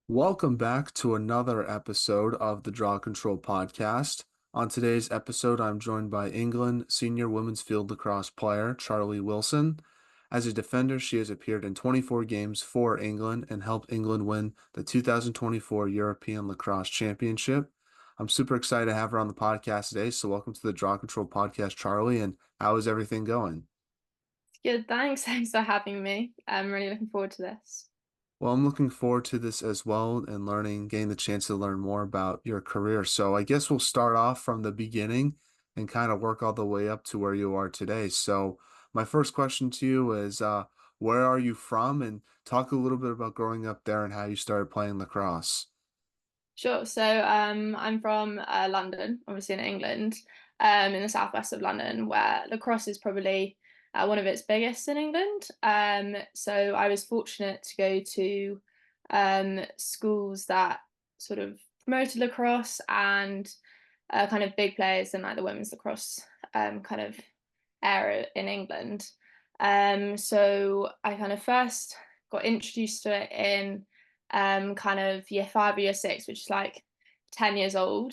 Welcome back to another episode of the Draw Control podcast. On today's episode, I'm joined by England senior women's field lacrosse player Charlie Wilson. As a defender, she has appeared in 24 games for England and helped England win the 2024 European Lacrosse Championship. I'm super excited to have her on the podcast today. So, welcome to the Draw Control podcast, Charlie. And how is everything going? Good, thanks. Thanks for having me. I'm really looking forward to this. Well, I'm looking forward to this as well and getting the chance to learn more about your career. So I guess we'll start off from the beginning and kind of work all the way up to where you are today. So my first question to you is, where are you from? And talk a little bit about growing up there and how you started playing lacrosse. Sure. I'm from London, obviously in England, in the southwest of London, where lacrosse is probably one of its biggest in England. So I was fortunate to go to schools that sort of promoted lacrosse and kind of big players in like the women's lacrosse kind of era in England. So I kind of first got introduced to it in kind of year five or year six, which is like 10 years old.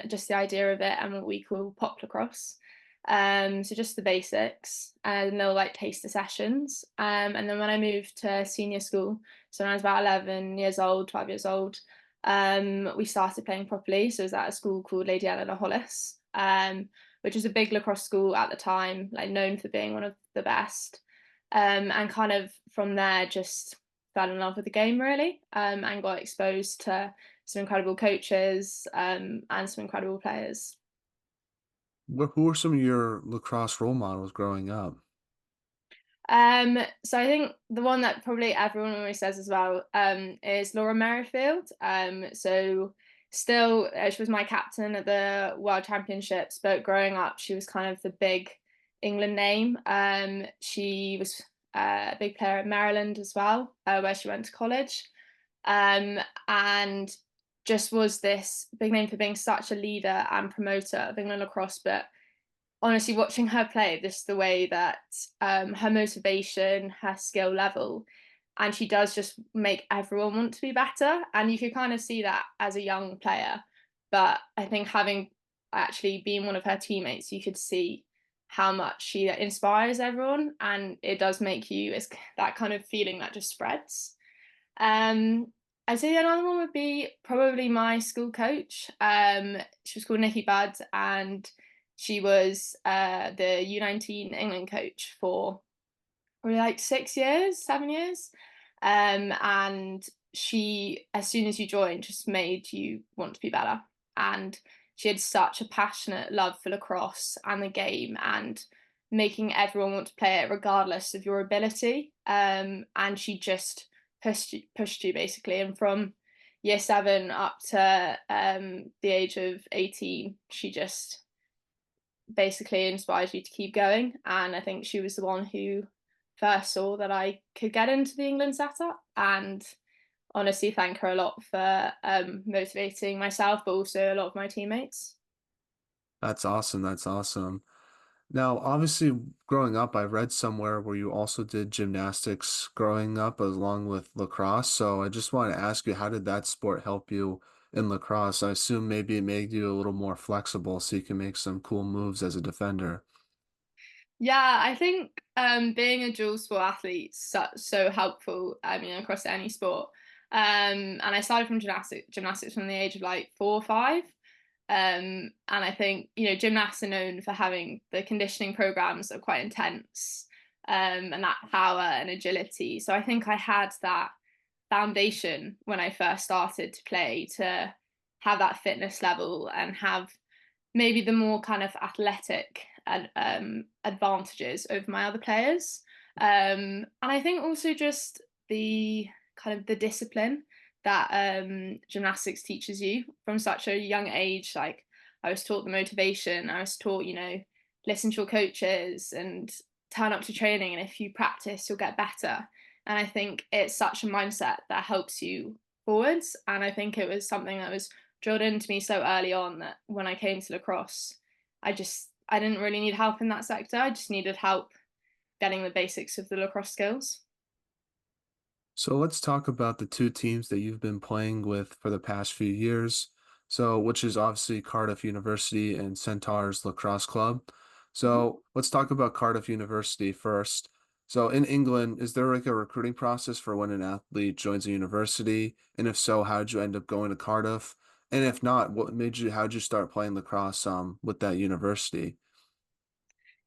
Just the idea of it and what we call pop lacrosse. So just the basics, and they'll like taster sessions. And then when I moved to senior school, so when I was about 11 years old, 12 years old, we started playing properly. So it was at a school called Lady Eleanor Hollis, which was a big lacrosse school at the time, like known for being one of the best. And kind of from there, just fell in love with the game really, and got exposed to some incredible coaches and some incredible players. Who were some of your lacrosse role models growing up? So I think the one that probably everyone always says as well is Laura Merrifield. So still, she was my captain at the World Championships, but growing up, she was kind of the big England name. She was a big player at Maryland as well, where she went to college, and just was this big name for being such a leader and promoter of England lacrosse, but honestly watching her play, just the way that her motivation, her skill level, and she does just make everyone want to be better. And you could kind of see that as a young player. But I think having actually been one of her teammates, you could see how much she inspires everyone. And it does make you, it's that kind of feeling that just spreads. I'd say another one would be probably my school coach. She was called Nikki Budd, and she was the U19 England coach for probably like 6 years, 7 years. And she, as soon as you joined, just made you want to be better. And she had such a passionate love for lacrosse and the game and making everyone want to play it regardless of your ability. And she just pushed you basically. And from year seven up to the age of 18, she just basically inspires you to keep going. And I think she was the one who first saw that I could get into the England setup. And honestly, thank her a lot for motivating myself, but also a lot of my teammates. That's awesome. That's awesome. Now, obviously, growing up, I read somewhere where you also did gymnastics growing up along with lacrosse. So I just want to ask you, how did that sport help you in lacrosse? I assume maybe it made you a little more flexible so you can make some cool moves as a defender. Yeah, I think being a dual sport athlete is so helpful. I mean, across any sport. And I started from gymnastics from the age of like 4 or 5. And I think, gymnasts are known for having the conditioning programs that are quite intense, and that power and agility. So I think I had that foundation when I first started to play to have that fitness level and have maybe the more kind of athletic advantages over my other players. And I think also just the kind of the discipline that gymnastics teaches you from such a young age. Like I was taught the motivation, I was taught, listen to your coaches and turn up to training. And if you practice, you'll get better. And I think it's such a mindset that helps you forwards. And I think it was something that was drilled into me so early on that when I came to lacrosse, I didn't really need help in that sector. I just needed help getting the basics of the lacrosse skills. So let's talk about the two teams that you've been playing with for the past few years. So, which is obviously Cardiff University and Centaurs Lacrosse Club. Mhm. So, let's talk about Cardiff University first. So, in England, is there like a recruiting process for when an athlete joins a university? And if so, how did you end up going to Cardiff? And if not, how'd you start playing lacrosse with that university?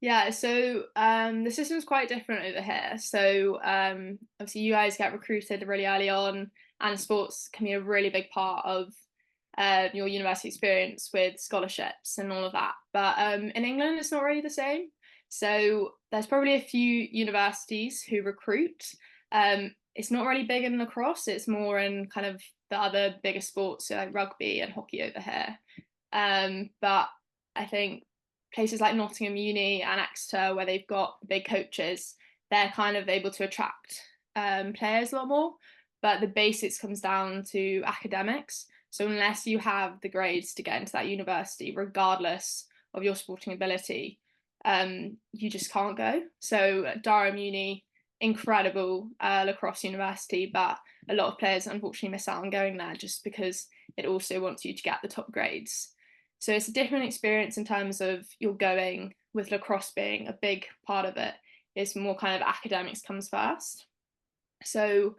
Yeah, so the system's quite different over here. So obviously you guys get recruited really early on, and sports can be a really big part of your university experience with scholarships and all of that. But in England, it's not really the same. So there's probably a few universities who recruit. It's not really big in lacrosse. It's more in kind of the other bigger sports, so like rugby and hockey over here. But I think places like Nottingham Uni and Exeter, where they've got big coaches, they're kind of able to attract players a lot more. But the basics comes down to academics. So unless you have the grades to get into that university, regardless of your sporting ability, you just can't go. So Durham Uni, incredible lacrosse university, but a lot of players unfortunately miss out on going there just because it also wants you to get the top grades. So it's a different experience in terms of you're going with lacrosse being a big part of it. It's more kind of academics comes first. So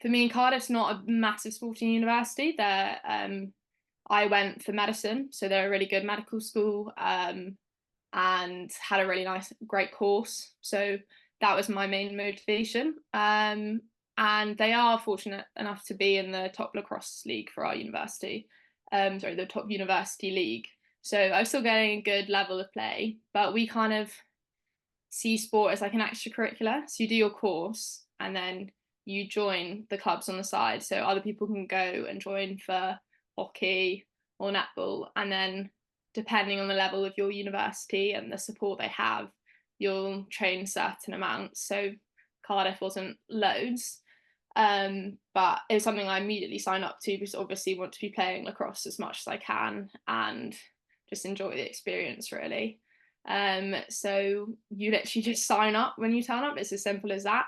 for me, Cardiff's not a massive sporting university. I went for medicine, so they're a really good medical school, and had a really nice, great course. So that was my main motivation. And they are fortunate enough to be in the top lacrosse league for our university. Sorry, the top university league. So I was still getting a good level of play, but we kind of see sport as like an extracurricular. So you do your course and then you join the clubs on the side. So other people can go and join for hockey or netball. And then depending on the level of your university and the support they have, you'll train certain amounts. So Cardiff wasn't loads. But it was something I immediately signed up to because obviously I want to be playing lacrosse as much as I can and just enjoy the experience really. So you literally just sign up when you turn up. It's as simple as that.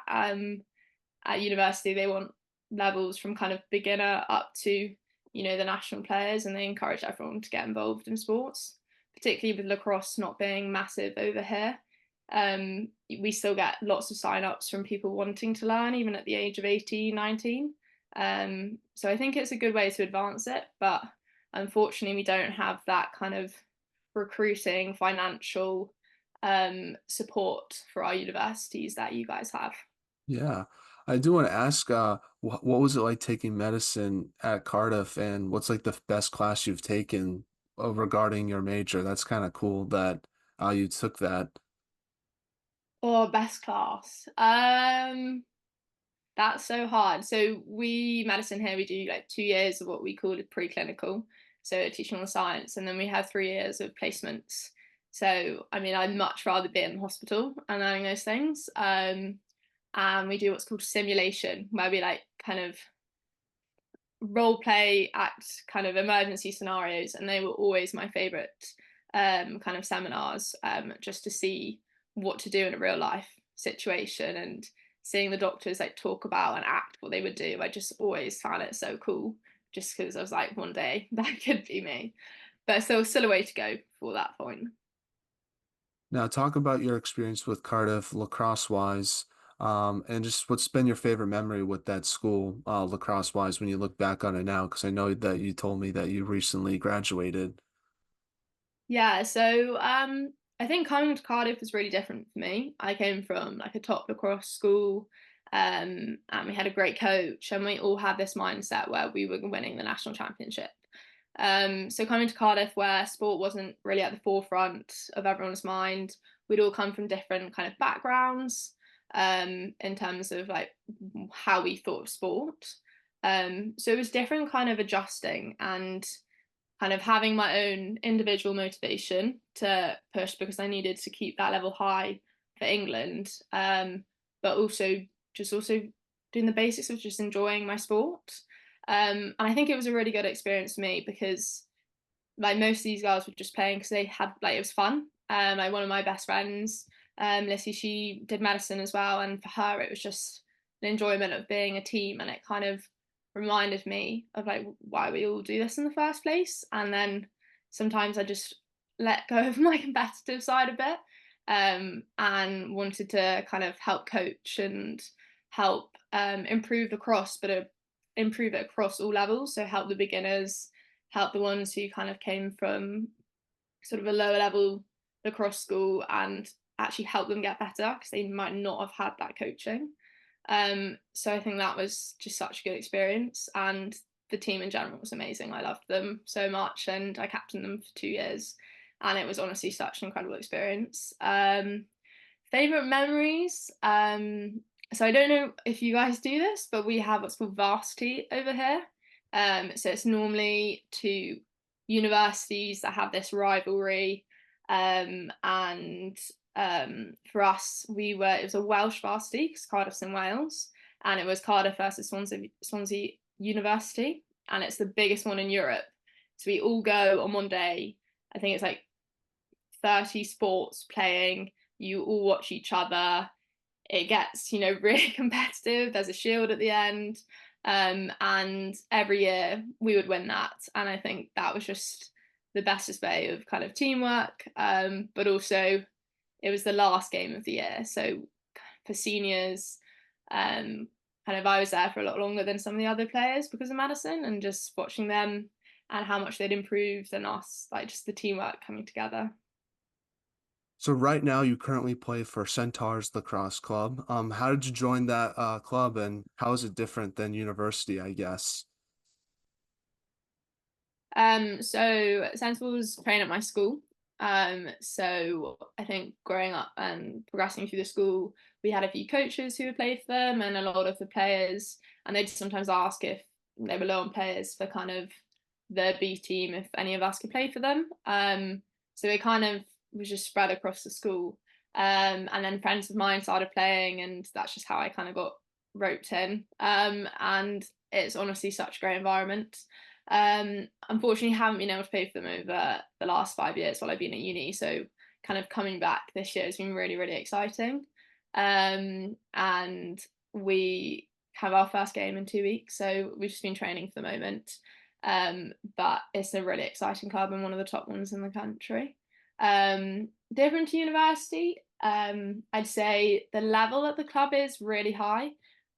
At university, they want levels from kind of beginner up to, the national players, and they encourage everyone to get involved in sports, particularly with lacrosse not being massive over here. We still get lots of sign-ups from people wanting to learn, even at the age of 18, 19. So I think it's a good way to advance it, but unfortunately, we don't have that kind of recruiting, financial support for our universities that you guys have. Yeah. I do want to ask, what was it like taking medicine at Cardiff, and what's like the best class you've taken regarding your major? That's kind of cool that you took that. Or best class. That's so hard. So we medicine here, we do like 2 years of what we call a preclinical, so teaching on the science, and then we have 3 years of placements. So I mean, I'd much rather be in the hospital and learning those things. And we do what's called simulation, where we like kind of role play, act kind of emergency scenarios, and they were always my favorite kind of seminars, just to see what to do in a real life situation and seeing the doctors like talk about and act what they would do. I just always found it so cool, just because I was like, one day that could be me. But still a way to go for that point. Now, talk about your experience with Cardiff lacrosse wise, and just what's been your favorite memory with that school, lacrosse wise, when you look back on it now, because I know that you told me that you recently graduated. Yeah, so I think coming to Cardiff was really different for me. I came from like a top lacrosse school, and we had a great coach, and we all had this mindset where we were winning the national championship. So coming to Cardiff, where sport wasn't really at the forefront of everyone's mind, we'd all come from different kind of backgrounds, in terms of like how we thought of sport. So it was different, kind of adjusting and kind of having my own individual motivation to push because I needed to keep that level high for England, but also doing the basics of just enjoying my sport. And I think it was a really good experience for me because like most of these girls were just playing because they had like it was fun. Like one of my best friends, Lissy, she did medicine as well, and for her it was just an enjoyment of being a team, and it kind of reminded me of like why we all do this in the first place. And then sometimes I just let go of my competitive side a bit, and wanted to kind of help coach and help improve lacrosse, but improve it across all levels. So help the beginners, help the ones who kind of came from sort of a lower level lacrosse school, and actually help them get better because they might not have had that coaching. So I think that was just such a good experience, and the team in general was amazing. I loved them so much, and I captained them for 2 years, and it was honestly such an incredible experience. Favorite memories. So I don't know if you guys do this, but we have what's called varsity over here. So it's normally two universities that have this rivalry. And For us, it was a Welsh varsity because Cardiff's in Wales, and it was Cardiff versus Swansea University, and it's the biggest one in Europe. So we all go on one day. I think it's like 30 sports playing. You all watch each other. It gets, really competitive. There's a shield at the end. And every year we would win that. And I think that was just the best display of kind of teamwork. But also, it was the last game of the year. So for seniors, kind of I was there for a lot longer than some of the other players because of Madison, and just watching them and how much they'd improved, and us, like just the teamwork coming together. So right now you currently play for Centaurs Lacrosse Club. How did you join that club, and how is it different than university, I guess? So Sensible was trained at my school. So I think growing up and progressing through the school, we had a few coaches who had played for them, and a lot of the players, and they'd sometimes ask if they were low on players for kind of the B team, if any of us could play for them. So it kind of was just spread across the school. And then friends of mine started playing, and that's just how I kind of got roped in. And it's honestly such a great environment. Unfortunately, haven't been able to pay for them over the last 5 years while I've been at uni. So kind of coming back this year has been really, really exciting. And we have our first game in 2 weeks, so we've just been training for the moment. But it's a really exciting club and one of the top ones in the country. Different to university, I'd say the level at the club is really high.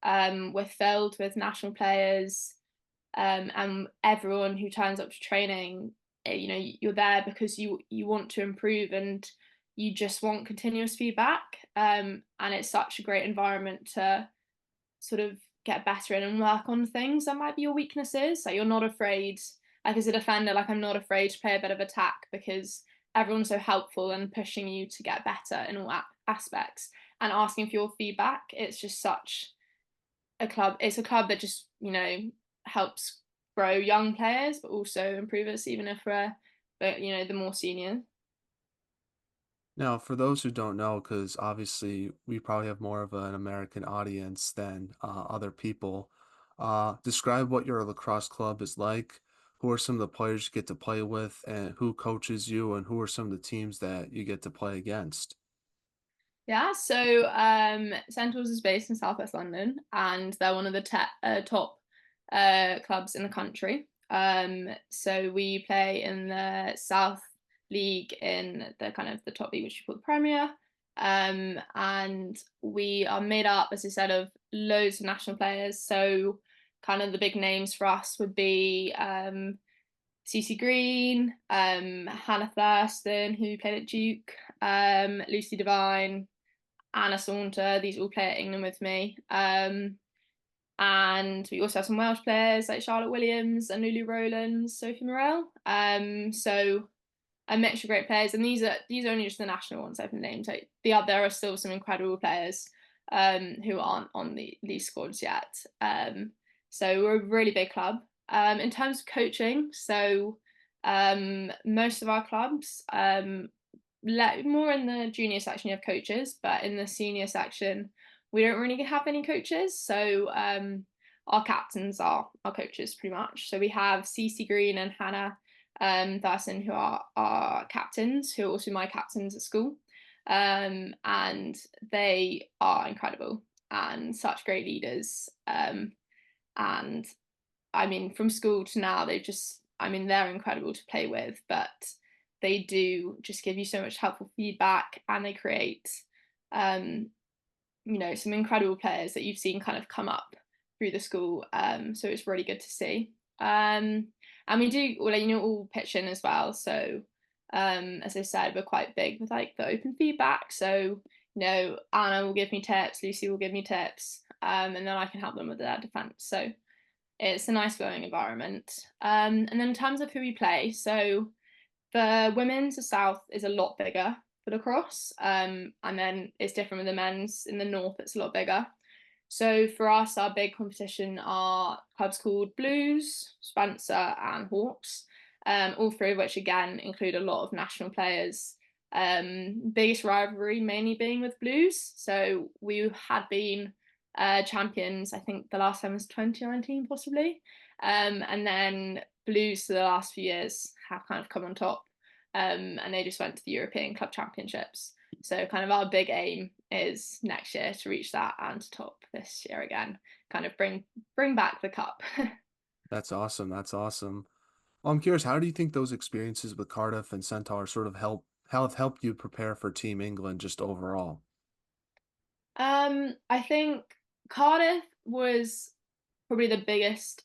We're filled with national players, and everyone who turns up to training, you're there because you want to improve, and you just want continuous feedback. And it's such a great environment to sort of get better in and work on things that might be your weaknesses. Like you're not afraid, like as a defender, like I'm not afraid to play a bit of attack because everyone's so helpful and pushing you to get better in all aspects and asking for your feedback. It's just such a club. It's a club that just, helps grow young players, but also improve us, even if we're, but the more senior. Now, for those who don't know, because obviously we probably have more of an American audience than other people, describe what your lacrosse club is like. Who are some of the players you get to play with, and who coaches you, and who are some of the teams that you get to play against? Yeah, so Centaurs is based in Southwest London, and they're one of the top clubs in the country. So we play in the South League, in the kind of the top league, which you call the Premier. And we are made up, as I said, of loads of national players. So kind of the big names for us would be CC Green, Hannah Thurston, who played at Duke, Lucy Devine, Anna Saunter. These all play at England with me. And we also have some Welsh players like Charlotte Williams and Lulu Rowlands, Sophie Morel. So a mixture of great players, and these are only just the national ones I've named. So there are still some incredible players who aren't on these squads yet. So we're a really big club. In terms of coaching, so most of our clubs, more in the junior section you have coaches, but in the senior section we don't really have any coaches. So our captains are our coaches pretty much. So we have CC Green and Hannah Thurston, who are our captains, who are also my captains at school. And they are incredible. and such great leaders. And I mean, from school to now, I mean, they're incredible to play with, but they do just give you so much helpful feedback, and they create, um, some incredible players that you've seen kind of come up through the school. So it's really good to see. And we do, well, all pitch in as well. So, as I said, we're quite big with like the open feedback. So, Anna will give me tips, Lucy will give me tips, and then I can help them with their defense. So it's a nice flowing environment. And then in terms of who we play, so the women's, the south is a lot bigger for lacrosse, and then it's different with the men's. In the north, it's a lot bigger. So for us, our big competition are clubs called Blues, Spencer, and Hawks. All three of which again include a lot of national players. Biggest rivalry mainly being with Blues. So we had been champions. I think the last time was 2019, possibly. And then Blues for the last few years have kind of come on top, and they just went to the European Club Championships. So kind of our big aim is next year to reach that and to top this year again, kind of bring back the cup. That's awesome. That's awesome. Well, I'm curious, how do you think those experiences with Cardiff and Centaur sort of have helped you prepare for Team England just overall? I think Cardiff was probably the biggest,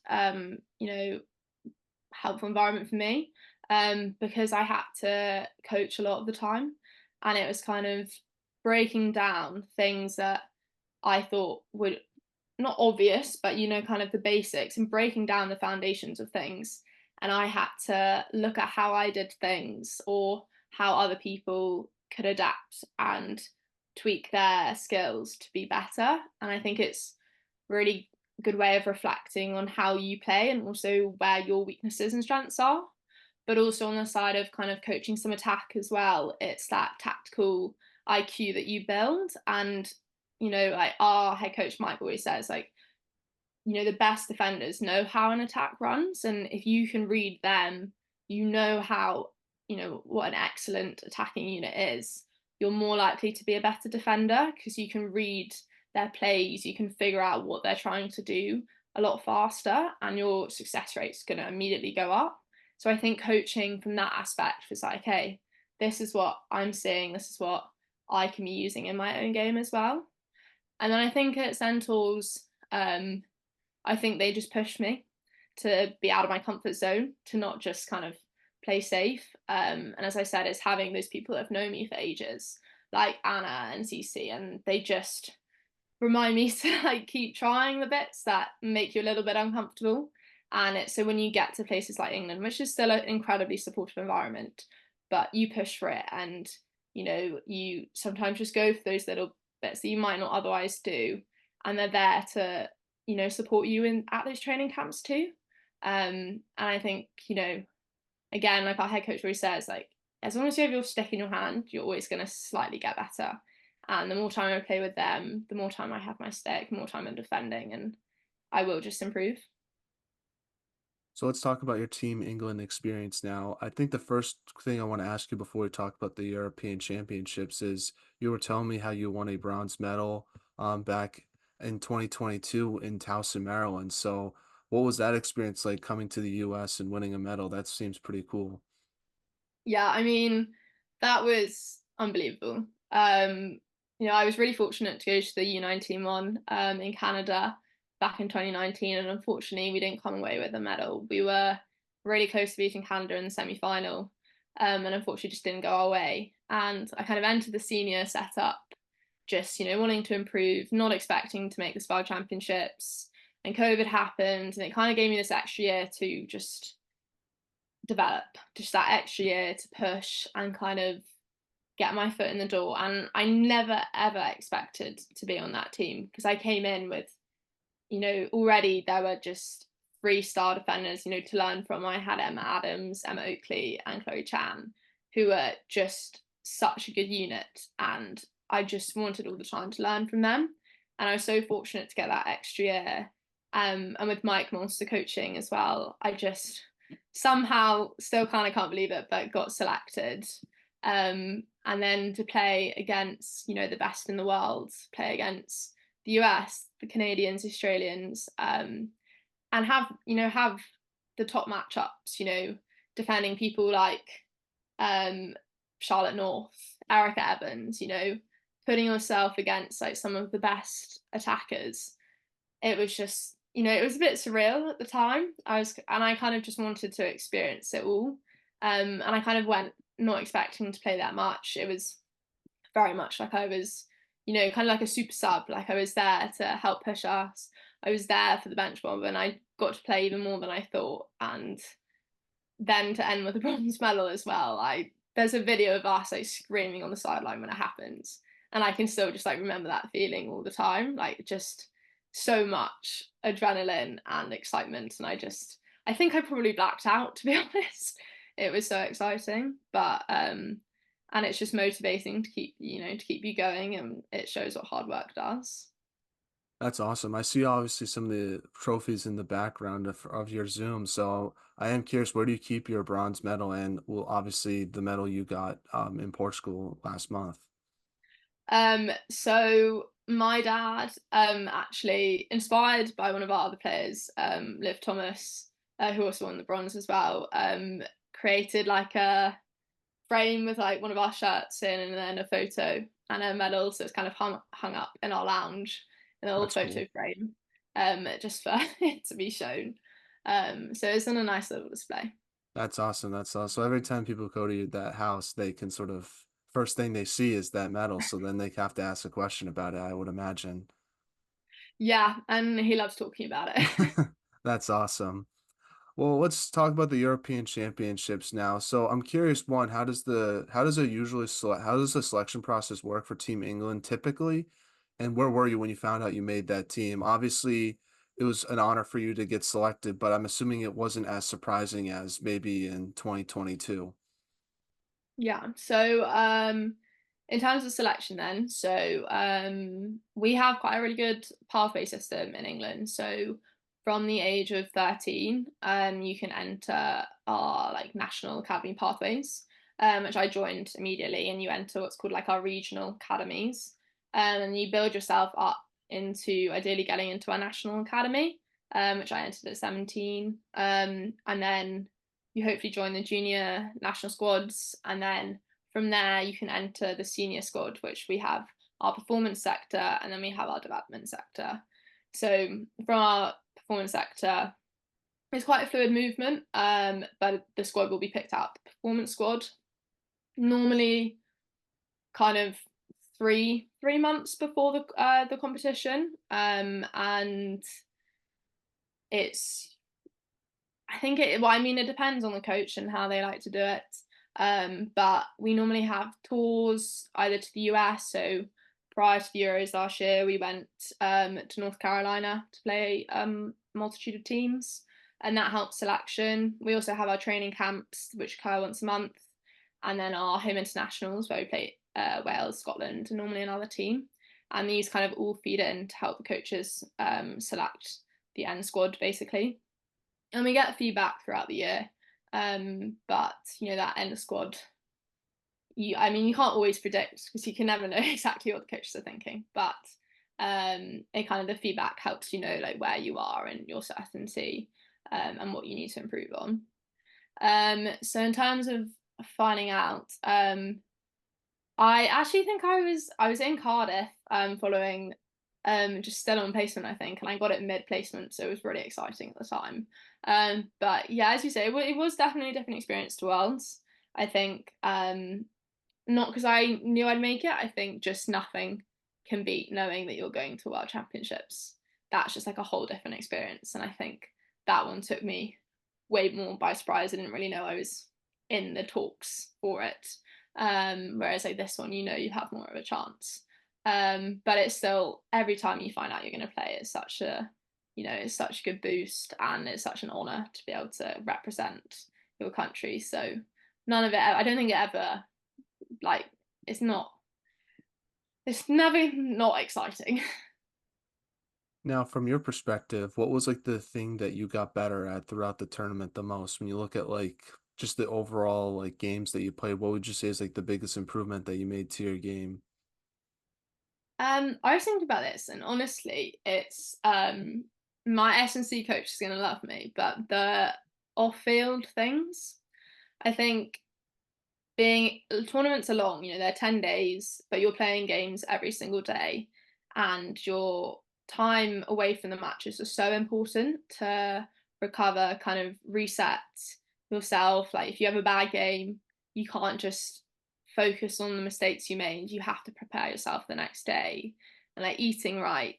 helpful environment for me, because I had to coach a lot of the time, and it was kind of breaking down things that I thought would not obvious, but kind of the basics, and breaking down the foundations of things. And I had to look at how I did things or how other people could adapt and tweak their skills to be better. And I think it's really good way of reflecting on how you play and also where your weaknesses and strengths are. But also on the side of kind of coaching some attack as well, it's that tactical IQ that you build. And like our head coach Mike always says, like, the best defenders know how an attack runs, and if you can read them, how, what an excellent attacking unit is. You're more likely to be a better defender because you can read their plays, you can figure out what they're trying to do a lot faster, and your success rate's going to immediately go up. So I think coaching from that aspect was like, hey, this is what I'm seeing, this is what I can be using in my own game as well. And then I think at Centaurs, I think they just pushed me to be out of my comfort zone, to not just kind of play safe. And as I said, it's having those people that have known me for ages, like Anna and Cece, and they just remind me to like keep trying the bits that make you a little bit uncomfortable. And it's so when you get to places like England, which is still an incredibly supportive environment, but you push for it, and you sometimes just go for those little bits that you might not otherwise do, and they're there to support you in at those training camps too. And I think again, like our head coach always says, like, as long as you have your stick in your hand, you're always going to slightly get better. And the more time I play with them, the more time I have my stick, the more time I'm defending, and I will just improve. So let's talk about your Team England experience now. I think the first thing I want to ask you before we talk about the European Championships is you were telling me how you won a bronze medal back in 2022 in Towson, Maryland. So what was that experience like coming to the US and winning a medal? That seems pretty cool. Yeah, I mean, that was unbelievable. I was really fortunate to go to the U19 one in Canada back in 2019, and unfortunately, we didn't come away with a medal. We were really close to beating Canada in the semi-final, and unfortunately, just didn't go our way. And I kind of entered the senior setup, just wanting to improve, not expecting to make the World Championships, and COVID happened, and it kind of gave me this extra year to just develop, just that extra year to push and kind of get my foot in the door. And I never ever expected to be on that team because I came in with, already there were just 3-star defenders, to learn from. I had Emma Adams, Emma Oakley, and Chloe Chan, who were just such a good unit. And I just wanted all the time to learn from them. And I was so fortunate to get that extra year. And with Mike Monster coaching as well, I just somehow still kind of can't believe it, but got selected. And then to play against, the best in the world, play against the US, the Canadians, Australians, and have the top matchups. Defending people like um, Charlotte North, Erica Evans. Putting yourself against like some of the best attackers. It was just it was a bit surreal at the time. I kind of just wanted to experience it all. And I kind of went not expecting to play that much. It was very much like I was, kind of like a super sub. Like I was there to help push us. I was there for the bench mob, and I got to play even more than I thought. And then to end with a bronze medal as well. There's a video of us like screaming on the sideline when it happens, and I can still just like remember that feeling all the time. Like just so much adrenaline and excitement, and I think I probably blacked out, to be honest. It was so exciting, but and it's just motivating to keep you going, and it shows what hard work does. That's awesome. I see obviously some of the trophies in the background of your Zoom. So I am curious, where do you keep your bronze medal and well, obviously the medal you got in Portugal last month? So my dad, actually inspired by one of our other players, Liv Thomas, who also won the bronze as well, created like a frame with like one of our shirts in and then a photo and a medal. So it's kind of hung up in our lounge in a little That's photo cool. frame, just for it to be shown. So it's in a nice little display. That's awesome. That's awesome. So every time people go to that house, they can sort of first thing they see is that medal. So then they have to ask a question about it, I would imagine. Yeah, and he loves talking about it. That's awesome. Well, let's talk about the European Championships now. So I'm curious, one, how does the selection process work for Team England typically? And where were you when you found out you made that team? Obviously, it was an honor for you to get selected, but I'm assuming it wasn't as surprising as maybe in 2022. Yeah. So, in terms of selection, then, we have quite a really good pathway system in England. So, from the age of 13, you can enter our like national academy pathways, which I joined immediately, and you enter what's called like our regional academies, and you build yourself up into ideally getting into our national academy, which I entered at 17, and then you hopefully join the junior national squads, and then from there you can enter the senior squad, which we have our performance sector and then we have our development sector. So from our performance sector, it's quite a fluid movement, but the squad will be picked out. The performance squad normally kind of three months before the competition, and it's I think well, I mean, it depends on the coach and how they like to do it. But we normally have tours either to the US. So prior to the Euros last year, we went to North Carolina to play a multitude of teams, and that helps selection. We also have our training camps, which occur once a month, and then our home internationals, where we play Wales, Scotland, and normally another team. And these kind of all feed in to help the coaches select the end squad, basically, and we get feedback throughout the year. But that end squad, I mean, you can't always predict because you can never know exactly what the coaches are thinking. But it kind of the feedback helps like where you are and your certainty, and what you need to improve on. So in terms of finding out, I actually think I was in Cardiff, following just still on placement, I think, and I got it mid placement, so it was really exciting at the time. But yeah, as you say, it was definitely a different experience to Worlds. I think, not because I knew I'd make it. I think just nothing can beat knowing that you're going to World Championships. That's just like a whole different experience, and I think that one took me way more by surprise. I didn't really know I was in the talks for it. Whereas like this one, you have more of a chance. But it's still every time you find out you're going to play, it's such a good boost, and it's such an honor to be able to represent your country. So none of it, I don't think it ever like it's not, it's never not exciting. Now, from your perspective, what was like the thing that you got better at throughout the tournament the most? When you look at like just the overall like games that you played, what would you say is like the biggest improvement that you made to your game? I was thinking about this, and honestly, it's my S&C coach is gonna love me, but the off-field things, I think being tournaments are long, they're 10 days, but you're playing games every single day, and your time away from the matches is so important to recover, kind of reset yourself. Like if you have a bad game, you can't just focus on the mistakes you made. You have to prepare yourself the next day. And like eating right,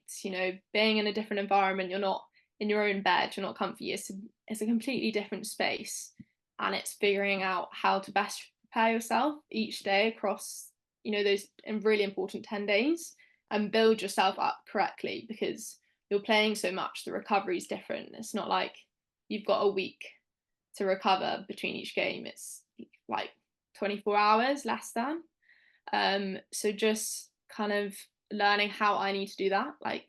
being in a different environment, you're not in your own bed, you're not comfy. It's a completely different space. And it's figuring out how to best prepare yourself each day across, those really important 10 days, and build yourself up correctly, because you're playing so much, the recovery is different. It's not like you've got a week to recover between each game. It's like 24 hours less than. So just kind of learning how I need to do that. Like,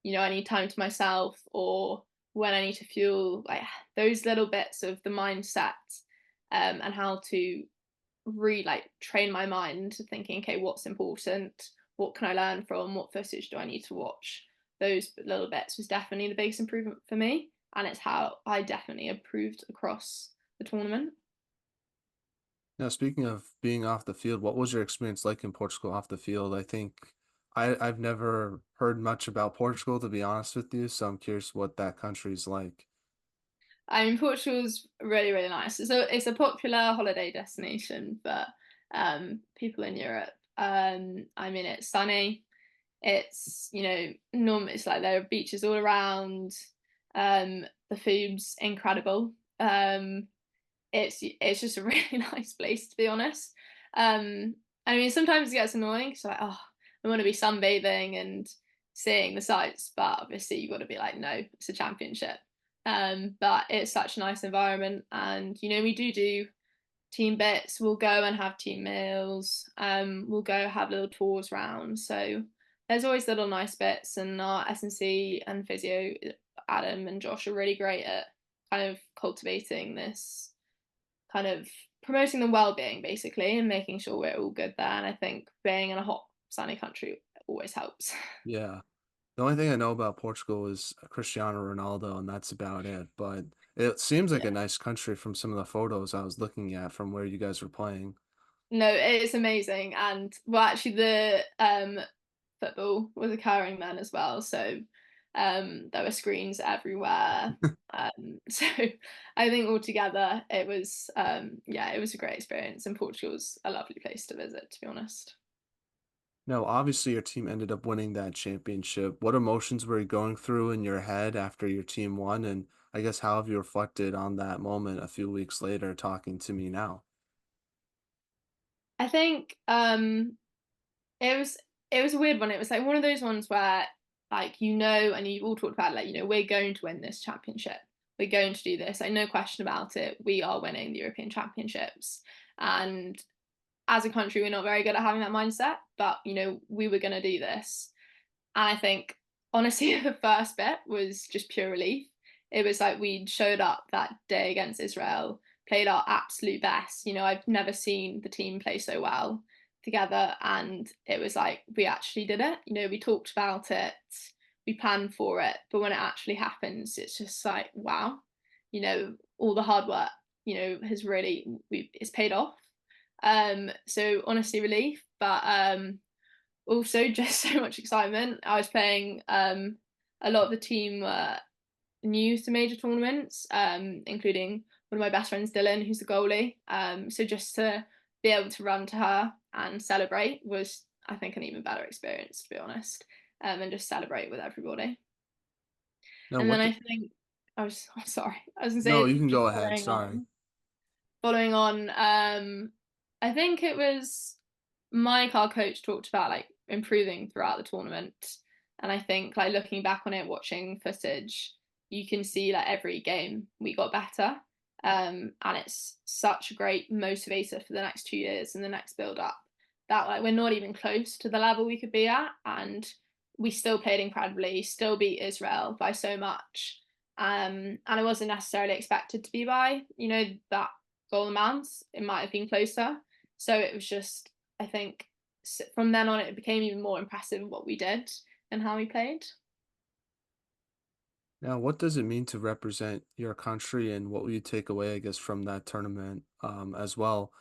I need time to myself, or when I need to fuel, like those little bits of the mindset, and how to like train my mind to thinking, okay, what's important? What can I learn from? What footage do I need to watch? Those little bits was definitely the biggest improvement for me. And it's how I definitely improved across the tournament. Now, speaking of being off the field, what was your experience like in Portugal off the field? I think I've never heard much about Portugal, to be honest with you, so I'm curious what that country's like. I mean, Portugal's really, really nice. It's a popular holiday destination for people in Europe. I mean, it's sunny. It's normal. It's like there are beaches all around. The food's incredible. It's just a really nice place, to be honest. I mean, sometimes it gets annoying. So like, oh, I want to be sunbathing and seeing the sights, but obviously you've got to be like, no, it's a championship. But it's such a nice environment, and we do team bits. We'll go and have team meals. We'll go have little tours round. So there's always little nice bits, and our S&C and physio, Adam and Josh, are really great at kind of cultivating this, kind of promoting the well-being basically, and making sure we're all good there. And I think being in a hot, sunny country always helps. Yeah. The only thing I know about Portugal is Cristiano Ronaldo, and that's about it. But it seems like a Yeah. nice country from some of the photos I was looking at from where you guys were playing. No, it's amazing, and well, actually, the football was occurring then as well. So there were screens everywhere. So I think altogether it was yeah, it was a great experience, and Portugal's a lovely place to visit, to be honest. Now, obviously, your team ended up winning that championship. What emotions were you going through in your head after your team won? And I guess how have you reflected on that moment a few weeks later talking to me now? I think it was it was a weird one. It was like one of those ones where, like, and you've all talked about it, like, we're going to win this championship. We're going to do this. Like, no question about it. We are winning the European Championships. And as a country, we're not very good at having that mindset, but we were gonna do this. And I think honestly, the first bit was just pure relief. It was like we'd showed up that day against Israel, played our absolute best. I've never seen the team play so well together. And it was like we actually did it. We talked about it, we planned for it, but when it actually happens, it's just like, wow, all the hard work, has really it's paid off. So honestly, relief, but also just so much excitement. I was playing a lot of the team new to major tournaments, including one of my best friends, Dylan, who's the goalie. So just to be able to run to her and celebrate was, I think, an even better experience, to be honest, and just celebrate with everybody. No, And then what I the, think I'm sorry, I was gonna no, say you can just go ahead. Sorry. following on, I think it was Mike, our coach, talked about like improving throughout the tournament. And I think like looking back on it, watching footage, you can see like every game we got better. And it's such a great motivator for the next 2 years and the next build up, that like we're not even close to the level we could be at. And we still played incredibly, still beat Israel by so much. And it wasn't necessarily expected to be by, that goal amounts. It might have been closer. So it was just, I think, from then on, it became even more impressive what we did and how we played. Now, what does it mean to represent your country, and what will you take away, I guess, from that tournament as well?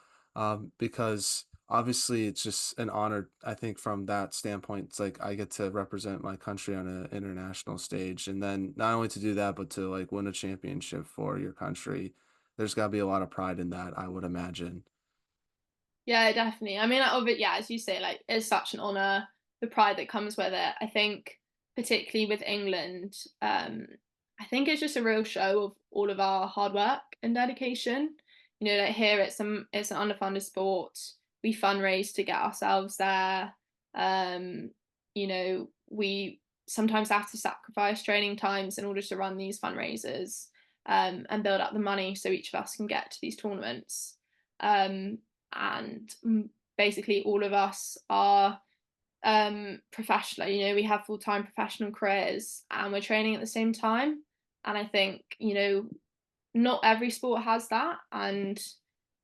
Because obviously it's just an honor, I think, from that standpoint. It's like I get to represent my country on an international stage, and then not only to do that, but to like win a championship for your country. There's got to be a lot of pride in that, I would imagine. Yeah, definitely. I mean, of it, yeah, as you say, like it's such an honor, the pride that comes with it. I think, particularly with England, I think it's just a real show of all of our hard work and dedication. You know, like here it's an underfunded sport. We fundraise to get ourselves there. Um, you know, we sometimes have to sacrifice training times in order to run these fundraisers, and build up the money so each of us can get to these tournaments. Um, and basically all of us are professional. You know, we have full-time professional careers and we're training at the same time. And I think, you know, not every sport has that. And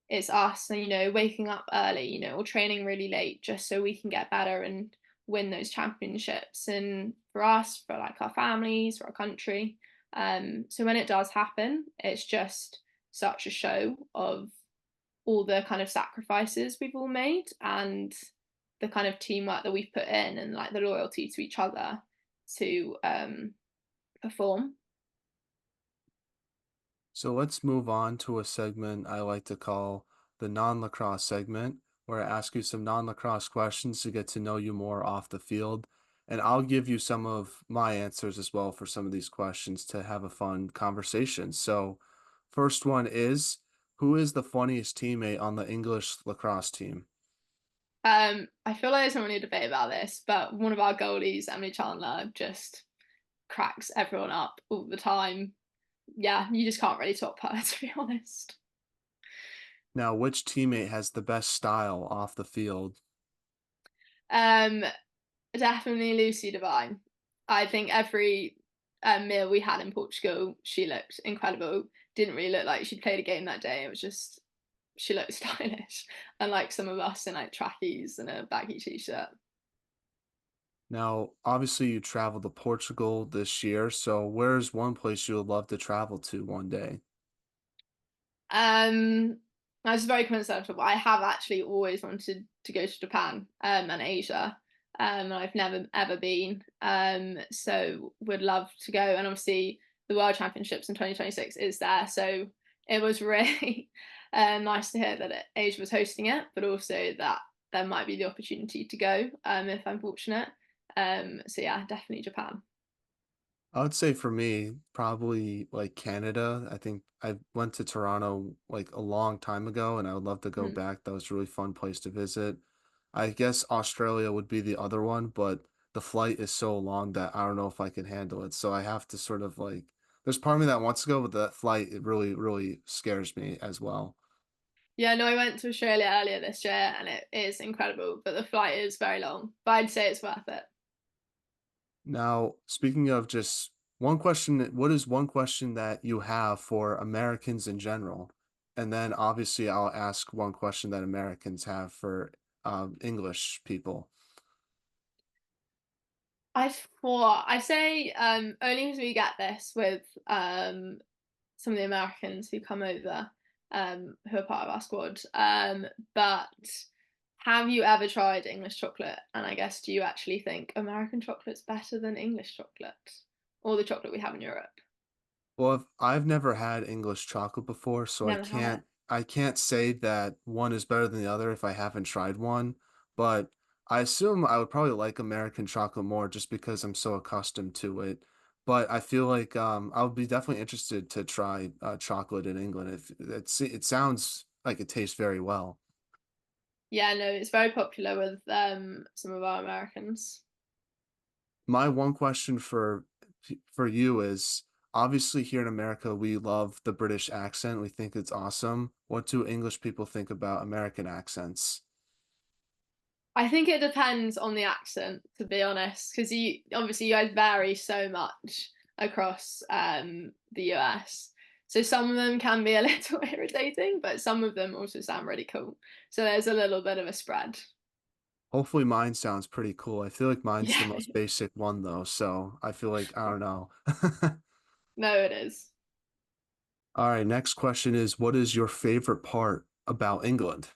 it's us, you know, waking up early, you know, or training really late just so we can get better and win those championships. And for us, for like our families, for our country. So when it does happen, it's just such a show of all the kind of sacrifices we've all made and the kind of teamwork that we've put in and like the loyalty to each other to perform. So let's move on to a segment I like to call the non-lacrosse segment, where I ask you some non-lacrosse questions to get to know you more off the field. And I'll give you some of my answers as well for some of these questions to have a fun conversation. So, first one is, who is the funniest teammate on the English lacrosse team? I feel like there's not really a debate about this, but one of our goalies, Emily Chandler, just cracks everyone up all the time. Yeah, you just can't really top her, to be honest. Now, which teammate has the best style off the field? Um, Definitely Lucy Devine. I think every meal we had in Portugal, she looked incredible. Didn't really look like she'd played a game that day. It was just she looked stylish, unlike some of us in like trackies and a baggy t-shirt. Now, obviously, you traveled to Portugal this year, so where's one place you would love to travel to one day? Um, I was very coincidental, but I have actually always wanted to go to Japan and Asia. And I've never ever been. So would love to go. And obviously the World Championships in 2026 is there. So it was really nice to hear that Asia was hosting it, but also that there might be the opportunity to go if I'm fortunate. So yeah, definitely Japan. I would say for me, probably like Canada. I think I went to Toronto like a long time ago and I would love to go Mm. back. That was a really fun place to visit. I guess Australia would be the other one, but the flight is so long that I don't know if I can handle it. So I have to sort of like, there's part of me that wants to go, but that flight, it really, really scares me as well. Yeah, no, I went to Australia earlier this year and it is incredible, but the flight is very long. But I'd say it's worth it. Now, speaking of just one question, what is one question that you have for Americans in general? And then obviously I'll ask one question that Americans have for English people. I say only because we get this with some of the Americans who come over who are part of our squad. But have you ever tried English chocolate? And I guess do you actually think American chocolate's better than English chocolate or the chocolate we have in Europe? Well, I've never had English chocolate before, so Never had it. I can't say that one is better than the other if I haven't tried one, but I assume I would probably like American chocolate more just because I'm so accustomed to it. But I feel like I would be definitely interested to try chocolate in England. If it sounds like it tastes very well. Yeah, no, it's very popular with some of our Americans. My one question for you is obviously here in America we love the British accent. We think it's awesome. What do English people think about American accents? I think it depends on the accent, to be honest, because you guys vary so much across the US. So some of them can be a little irritating, but some of them also sound really cool. So there's a little bit of a spread. Hopefully mine sounds pretty cool. I feel like mine's the Yeah, most basic one though, so I feel like I don't know. no, it is. All right, next question is what is your favorite part about England?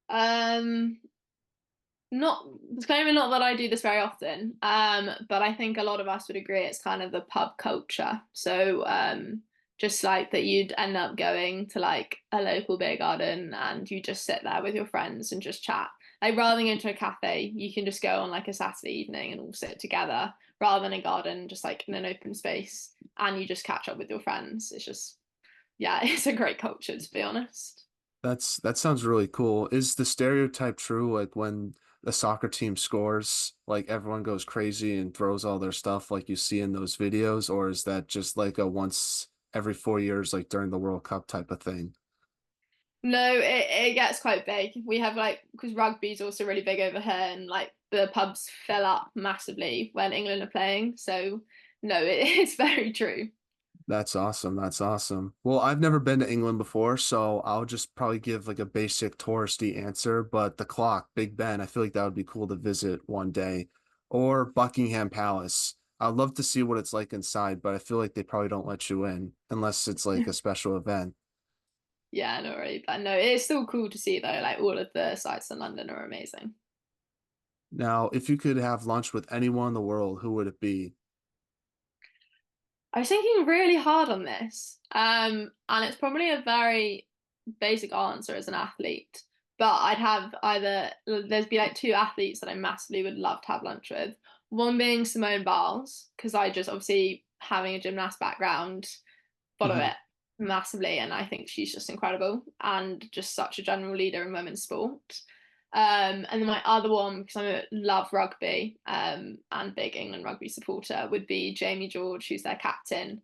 Um, Not it's kind of not that I do this very often, but I think a lot of us would agree it's kind of the pub culture. So just like that you'd end up going to like a local beer garden and you just sit there with your friends and just chat. Like rather than going to a cafe, you can just go on like a Saturday evening and all sit together rather than a garden, just like in an open space and you just catch up with your friends. It's just yeah, it's a great culture to be honest. That sounds really cool. Is the stereotype true? Like when the soccer team scores, like everyone goes crazy and throws all their stuff like you see in those videos, or is that just like a once every 4 years, like during the World Cup type of thing? No, it gets quite big. We have like because rugby's also really big over here, and like the pubs fill up massively when England are playing. So no, it's very true. That's awesome. That's awesome. Well, I've never been to England before, so I'll just probably give like a basic touristy answer, but the clock, Big Ben, I feel like that would be cool to visit one day. Or Buckingham Palace. I'd love to see what it's like inside, but I feel like they probably don't let you in unless it's like a special event. Yeah, no, really, but no, it's still cool to see though. Like all of the sites in London are amazing. Now, if you could have lunch with anyone in the world, who would it be? I was thinking really hard on this, and it's probably a very basic answer as an athlete. But I'd have either there'd be like two athletes that I massively would love to have lunch with. One being Simone Biles, because I just obviously having a gymnast background, follow Mhm. it massively, and I think she's just incredible and just such a general leader in women's sport. And then my other one, because I love rugby and big England rugby supporter, would be Jamie George, who's their captain.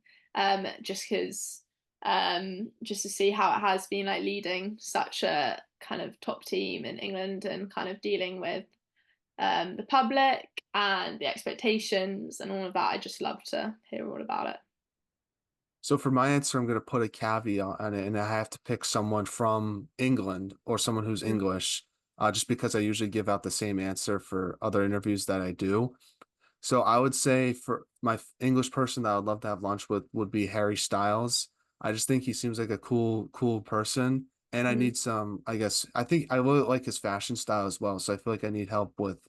Just because, just to see how it has been like leading such a kind of top team in England and kind of dealing with the public and the expectations and all of that. I just love to hear all about it. So for my answer, I'm going to put a caveat on it, and I have to pick someone from England or someone who's English, just because I usually give out the same answer for other interviews that I do. So I would say for my English person that I would love to have lunch with would be Harry Styles. I just think he seems like a cool person. And I Mm-hmm. need some, I guess, I think I really like his fashion style as well. So I feel like I need help with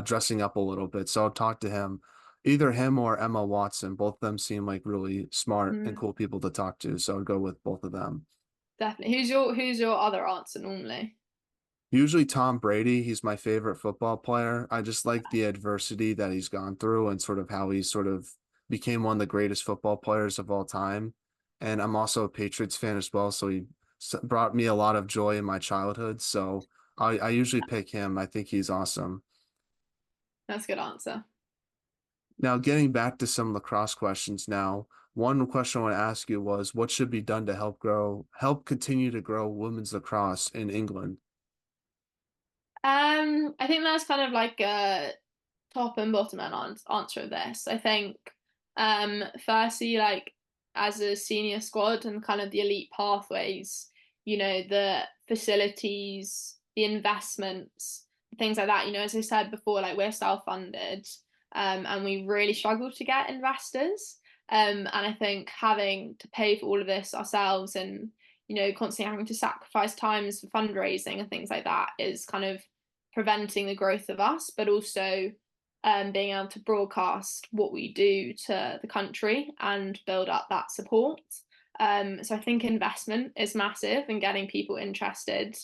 dressing up a little bit. So I'll talk to him, either him or Emma Watson. Both of them seem like really smart and Mm, cool people to talk to. So I'd go with both of them. definitely. Who's your other answer normally? Usually Tom Brady, he's my favorite football player. I just like the adversity that he's gone through and sort of how he sort of became one of the greatest football players of all time. And I'm also a Patriots fan as well, so he brought me a lot of joy in my childhood. So I usually pick him. I think he's awesome. That's a good answer. Now, getting back to some lacrosse questions now, one question I want to ask you was what should be done to help continue to grow women's lacrosse in England? I think that's kind of like a top and bottom and answer of this. I think, firstly, like as a senior squad and kind of the elite pathways, the facilities, the investments, things like that. As I said before, like we're self-funded, and we really struggle to get investors. And I think having to pay for all of this ourselves and constantly having to sacrifice times for fundraising and things like that is kind of preventing the growth of us, but also being able to broadcast what we do to the country and build up that support. So I think investment is massive and getting people interested,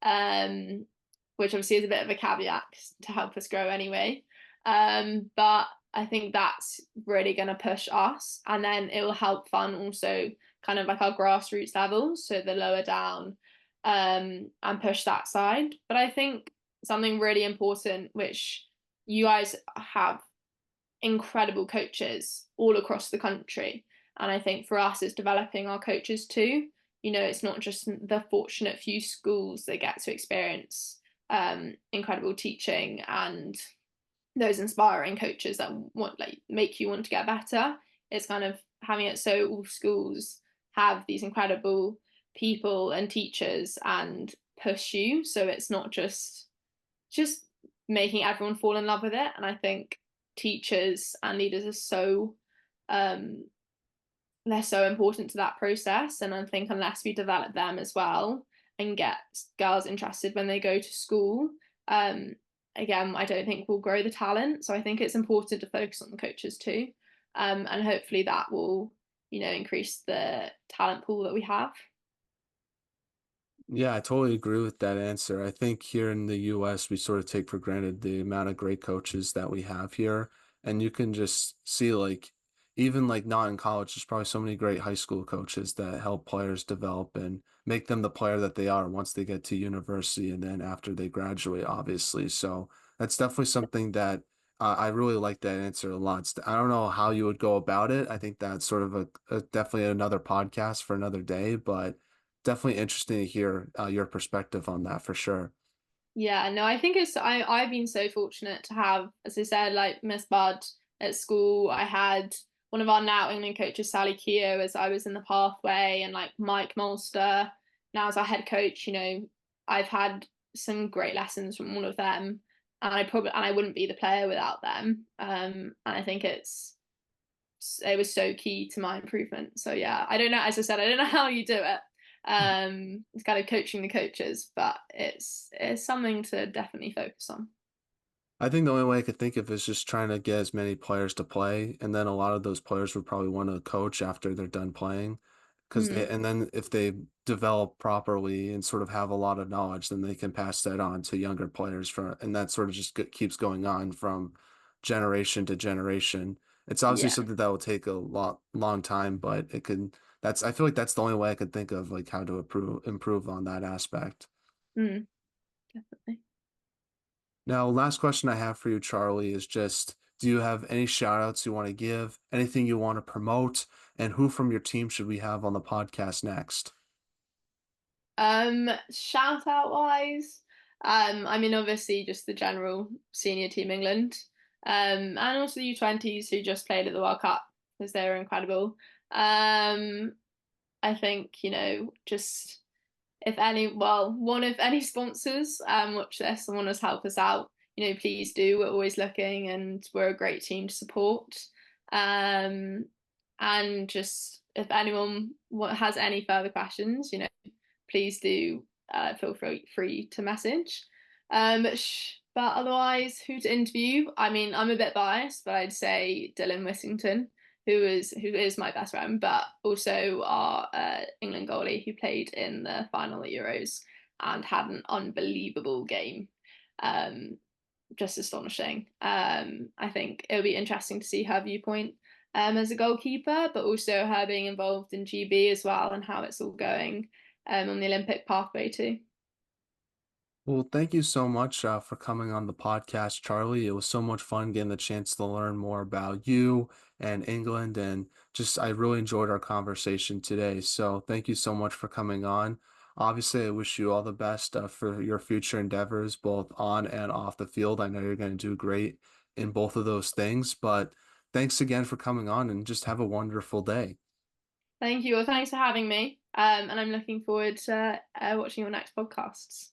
um, which obviously is a bit of a caveat to help us grow anyway. But I think that's really going to push us, and then it will help fund also kind of like our grassroots levels, so the lower down, and push that side. But I think something really important, which you guys have incredible coaches all across the country. And I think for us, it's developing our coaches too. It's not just the fortunate few schools that get to experience incredible teaching and those inspiring coaches that want like make you want to get better. It's kind of having it so all schools have these incredible people and teachers and push you. So it's not just making everyone fall in love with it. And I think teachers and leaders are um they're so important to that process. And I think unless we develop them as well and get girls interested when they go to school, again, I don't think we'll grow the talent. So I think it's important to focus on the coaches too. And hopefully that will, increase the talent pool that we have. Yeah, I totally agree with that answer. I think here in the US, we sort of take for granted the amount of great coaches that we have here. And you can just see, like, even like not in college, there's probably so many great high school coaches that help players develop and make them the player that they are once they get to university and then after they graduate, obviously. So that's definitely something that I really like that answer a lot. I don't know how you would go about it. I think that's sort of a definitely another podcast for another day, but definitely interesting to hear your perspective on that for sure. Yeah, no, I think I've been so fortunate to have, as I said, like Miss Bud at school. I had one of our now England coaches, Sally Keogh, as I was in the pathway, and like Mike Molster now as our head coach. I've had some great lessons from all of them, and I wouldn't be the player without them. And I think it was so key to my improvement. So yeah, I don't know. As I said, I don't know how you do it. It's kind of coaching the coaches, but it's something to definitely focus on. I think the only way I could think of is just trying to get as many players to play, and then a lot of those players would probably want to coach after they're done playing, Mm, and then if they develop properly and sort of have a lot of knowledge, then they can pass that on to younger players and that sort of just keeps going on from generation to generation. It's obviously yeah. something that will take a long time, but it can, I feel like that's the only way I could think of like how to improve on that aspect. Mm, definitely. Now, last question I have for you, Charlie, is just do you have any shout outs you want to give, anything you want to promote, and who from your team should we have on the podcast next? Shout out wise, I mean obviously just the general senior team England, and also the U20s who just played at the World Cup because they were incredible. I think, just if any, well, one of any sponsors watch this and want to help us out, please do. We're always looking and we're a great team to support. Um, and just if anyone has any further questions, please do feel free to message. But otherwise, who to interview? I mean, I'm a bit biased, but I'd say Dylan Whittington, who is my best friend, but also our England goalie who played in the final at Euros and had an unbelievable game. Um, just astonishing. I think it'll be interesting to see her viewpoint as a goalkeeper, but also her being involved in GB as well and how it's all going on the Olympic pathway too. Well, thank you so much for coming on the podcast, Charlie. It was so much fun getting the chance to learn more about you and England, and just I really enjoyed our conversation today. So, thank you so much for coming on. Obviously, I wish you all the best for your future endeavors, both on and off the field. I know you're going to do great in both of those things, but thanks again for coming on and just have a wonderful day. Thank you. Well, thanks for having me. And I'm looking forward to watching your next podcasts.